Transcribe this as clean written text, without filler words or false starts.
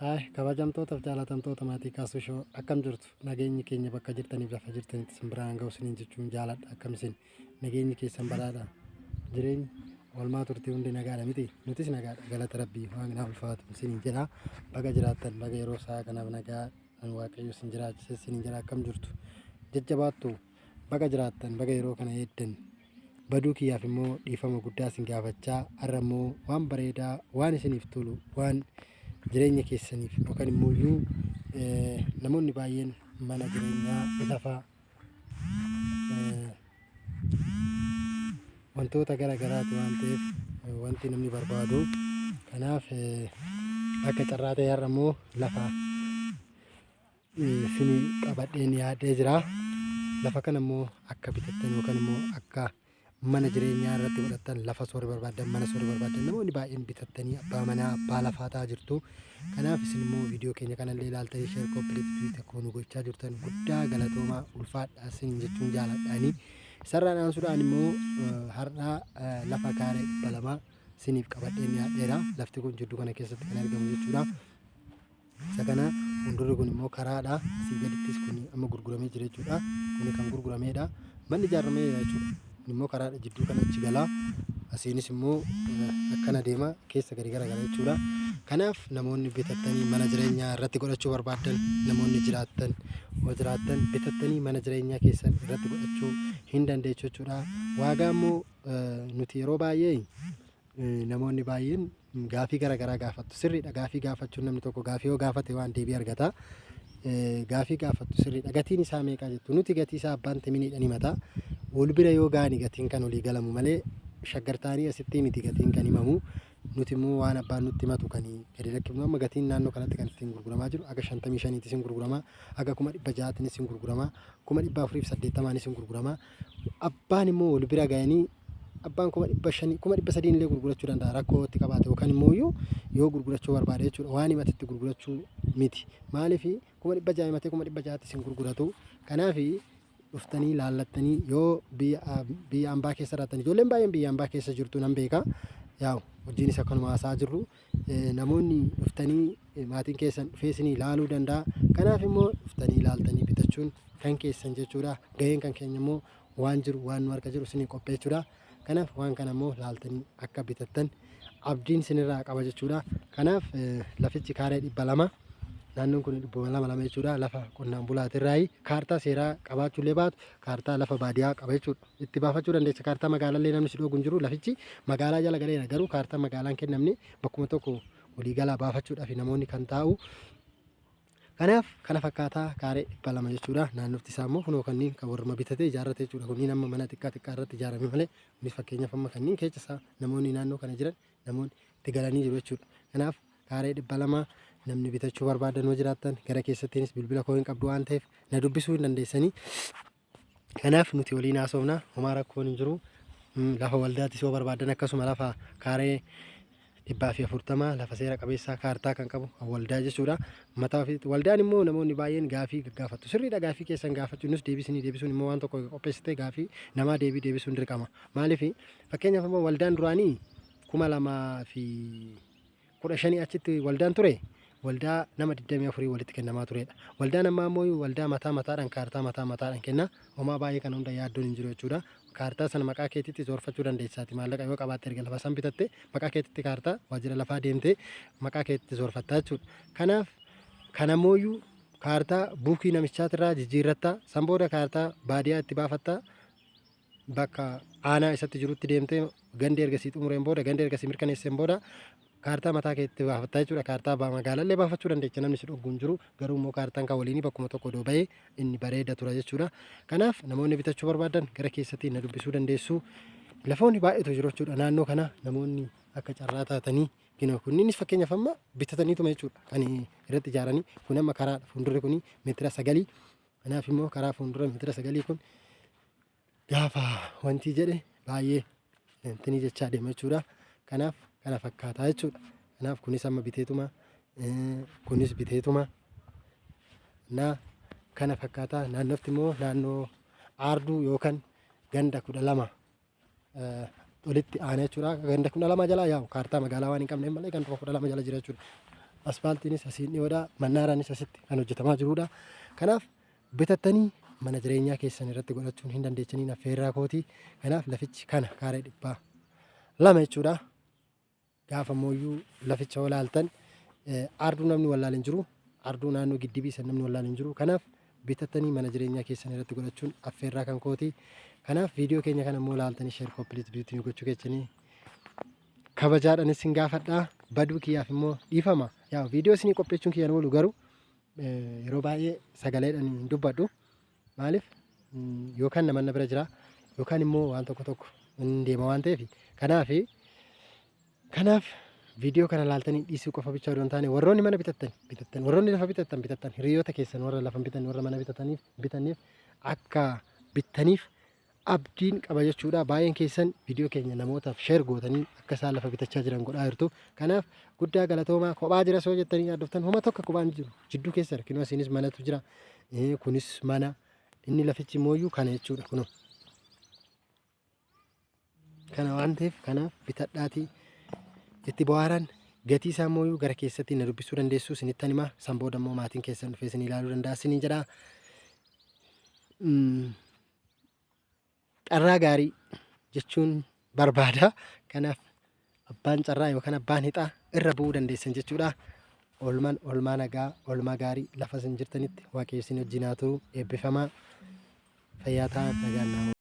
Kabajamtootaaf jaalatamtoota maatii Kaasuu Shoo akkam jirtu nageenyi keenya bakka jirtaniif lafa jirtanitti simbiraan ga'u isiniin jechuun jaaladha akkam isin nageenyi keessan badhaadha jireenyi oolmaa turtii hundi nagaadha miti nutis nagaadha galata rabbii waaqni ulfaatu isiniin jedha baga jiraattan baga yeroo isaa kanaaf nagaa waaqayyo isin jiraachise isiniin jedha akkam jirtu jajjabaattu baga jiraattan baga yeroo kana eeddan baduu kiyyaaf immoo dhiifama guddaa isin gaafachaa har'a immoo waan bareedaa waan isiniif tolu waan jireenya keessaniif yookaan immoo namoonni baay'een mana jireenyaa lafaa wantoota gara garaati waan ta'eef wanti namni barbaadu kanaaf akka carraa ta'e har'a immoo lafa isinii qabadheen yaadee jira lafa kana immoo akka bitattan yookaan immoo akka mana jireenyaa irratti godhattan lafa soora barbaadan mana soora barbaadan namoonni baay'een bitattanii abbaa manaa abbaa lafaa ta'aa jirtu. Kanaaf isin immoo viidiyoo keenya kanallee ilaaltanii sheer koppiliitii tokko nu gochaa jirtan guddaa galatoomaa ulfaadhaa isin jechuun jaaladhaanii sararaan aansuudhaan immoo har'aa lafa kaaree 200 isiniif qabadheen yaadheera lafti kun jidduu kana keessatti kan argamu jechuudha. Isa kana fuuldurri kun immoo karaadha asii gadittis kun amma gurguramee jira jechuudha kun kan gurgurameedha manni ijaaramee jechuudha. Immoo karaa jidduu kana achi galaa asiinis immoo akkana deema keessa gadi garagara jechuudha. Kanaaf namoonni bitattanii mana jireenyaa irratti godhachuu barbaadan namoonni jiraattan bitattanii mana jireenyaa keessan irratti godhachuu hin dandeessu jechuudha. Waagaa immoo nuti yeroo baay'ee namoonni baay'een gaafii garagaraa gaafattu sirriidha gaafii gaafachuun namni tokko gaafii yoo gaafate waan deebii argata. Gaafii gaafattu sirriidha gatiin isaa meeqa jettu nuti gatii isaa abbaan timiniidhaan himata. Wal bira yoo gaani gatiin kan olii galamu malee shaggartaanii asitti miti gatiin kan himamu nuti immoo waan abbaan nutti himatu kan gadi lakkifnu amma gatiin naannoo kanatti kan ittiin gurguramaa jiru aga 55 isin gurgurama aga 600 isin gurgurama 480 isin gurgurama abbaan immoo wal bira gaanii abbaan 500 illee gurgurachuu danda'a rakkoo itti qabaate yookaan immoo yoo gurgurachuu barbaade jechuudha waan himatitti gurgurachuu miti maaliif 600 himatee 600 isin gurguratu kanaaf dhuftanii laallattanii yoo biyya ambaa keessa jiraattan ijoolleen baay'een biyya ambaa keessa jirtu nan beeka yaa'u hojiin isa kanuma haasaa jirru namoonni dhuftanii maatiin keessan dhufeessinii ilaaluu danda'a kanaaf immoo dhuftanii ilaaltanii bitachuun kan keessan jechuudha gaheen kan keenya immoo waan jiru waan nu harka jiru isinii qopheessuudha kanaaf waan kana immoo ilaaltanii akka bitattan abdiin isinirraa qaba jechuudha kanaaf lafichi kaaree 200 naannoon kun 200 jechuudha lafa qonnaan bulaatirraa kaartaa seeraa qabaachuullee baatu kaartaa lafa baadiyaa qaba jechuudha itti baafachuu dandeessa kaartaa magaalaallee namni si dhoogu hin jiru lafichi magaalaa jala galeera garuu kaartaa magaalaan kennamne bakkuma tokko walii galaa baafachuudhaaf namoonni kan taa'u kanaaf kana fakkaataa kaaree 200 jechuudha naannofti isaa immoo kunoo kanneen kan warra bitatee ijaarrate jechuudha kunniin amma mana xiqqaa irratti ijaarame malee kunis fakkeenyaaf amma kanneen keessa isaa namoonni naannoo kana jiran namoonni itti galanii jiru jechuudha kanaaf kaaree 200 namni bitachuu barbaadan yoo jiraattan gara keessattiinis bilbila koo hin qabdu waan ta'eef na dubbisuu hin dandeessanii kanaaf nuti waliin haasofna homaa rakkoon hin jiru lafa waldaattis yoo barbaadan akkasuma lafa kaaree 140 lafa seera qabeessaa kaartaa kan qabu waldaa jechuudha mataa ofiitti waldaan immoo namoonni baay'een gaafii gaafatu sirriidha gaafii keessan gaafachuu nus deebisuun immoo waan tokko qopheessitee gaafii namaa deebii deebisuun dirqama maaliif fakkeenyaaf immoo waldaan duraanii 2015 achitti waldaan ture waldaa nama 24 walitti kennamaa turedha. Waldaan ammaa immoo waldaa mataadhaan kaartaa mataadhaan kenna. Homaa baay'ee kan hunda yaaddoon hin jiru jechuudha. Kaartaa sana maqaa keetitti zorfachuu dandeessaati. Maallaqa yoo qabaatte erga lafa san bitatte maqaa keetitti kaartaa waajjira lafaa deemtee maqaa keetitti zorfattaa jechuudha. Kanaaf kanammoo kaartaa buukii namichaatirraa jijjiirrattaa san booda kaartaa baadiyaa itti baafattaa bakka aanaa isatti jirutti deemtee gandi ergasii xumureen booda gandi ergasii mirkaneesseen booda kaartaa mataa keetti baafattaa jechuudha kaartaa magaalaallee baafachuu dandeecha namni si dhuggu hin jiru garuu immoo kaartaan kan waliin bakkuma tokko doo bahee inni bareeda tura jechuudha kanaaf namoonni bitachuu barbaadan gara keessatti na dubbisuu dandeessu lafoonni baay'eetu jiru jechuudha naannoo kana namoonni akka carraa taatanii gina kunniinis fakkeenyaaf amma bitataniituma jechuudha kan irratti ijaaranii kun amma karaa fuuldurri kun meetira 9 kanaaf immoo karaa fuuldura meetira 9 kun gaafa wanti jedhe baay'ee intini jechaa deema jechuudha kanaaf kana fakkaataa jechuudha kanaaf kunis amma biteetuma kunis biteetuma na kana fakkaataa naannofti immoo naannoo aarduu yookaan ganda 12 walitti aanee jechuudha ganda 12 jala yaa'u kaartaa magaalaa waan hin qabne malee ganda 12 jala jira jechuudha Aspaaltiinis asiin dhiyoodha. Mannaaraanis asitti kan hojjetamaa jirudha. Kanaaf bitattanii mana jireenyaa keessan irratti godhachuun hin dandeechaniin affeerraa kooti. Kanaaf lafichi kana kaaree 200 jechuudha. Gaafa mooyyuu laficha walaaltan arduu namni wallaal hin jiru. Arduu naannoo giddibii san namni wallaal hin jiru. Kanaaf bitattanii mana jireenyaa keessan irratti godhachuun affeerraa kan kooti. Kanaaf viidiyoo keenya kana immoo laaltanii sheer kompiiliit biitii gochuu keessanii kabajaadhanis hin gaafadhaa. Baduu kiyyaaf immoo dhiifama. Yaa viidiyoo isinii qopheessuun kiyyaan oolu garuu yeroo baay'ee sagaleedhaan hin dubbadhu. Maaliif yookaan namoonni bira jira yookaan immoo waan tokko hin deema waan ta'eef kanaaf viidiyoo kana laaltanii dhiisuu qofa bicha odoo hin taane warroonni mana bitattan warroonni lafa bitattan hiriyoota keessan warra lafa bitan warra mana bitaniif akka bittaniif abdiin qaba jechuudha. Baay'een keessan viidiyoo keenya namootaaf sheer gootanii akka isaan lafa bitachaa jiran godhaa jirtu. Kanaaf guddaa galatoomaa. Kophaa jira soo jettanii yaaddoftan homa tokko kophaan jiru jidduu keessa rakkinoo isinis manatu jira. Kunis mana inni lafichi mooyyuu kana jechuudha kunoo. Kana waan ta'eef kanaaf bitadhaatii itti bohaaran gatii isaa mooyyuu gara keessatti na dubbisuu dandeessu isinittan himaa. San booda immoo maatiin keessan dhufee isin ilaaluu danda'a isiniin jedha. Carraa gaarii jechuun barbaada. Kanaaf abbaan carraa yookaan abbaan hixaa irra bu'uu dandeessan jechuudha. Oolmaa nagaa, oolmaa gaarii lafa isin jirtanitti waaqayyo isin wajjin haa ta'u. Eebbifamaa fayyaa ta'aa nagaan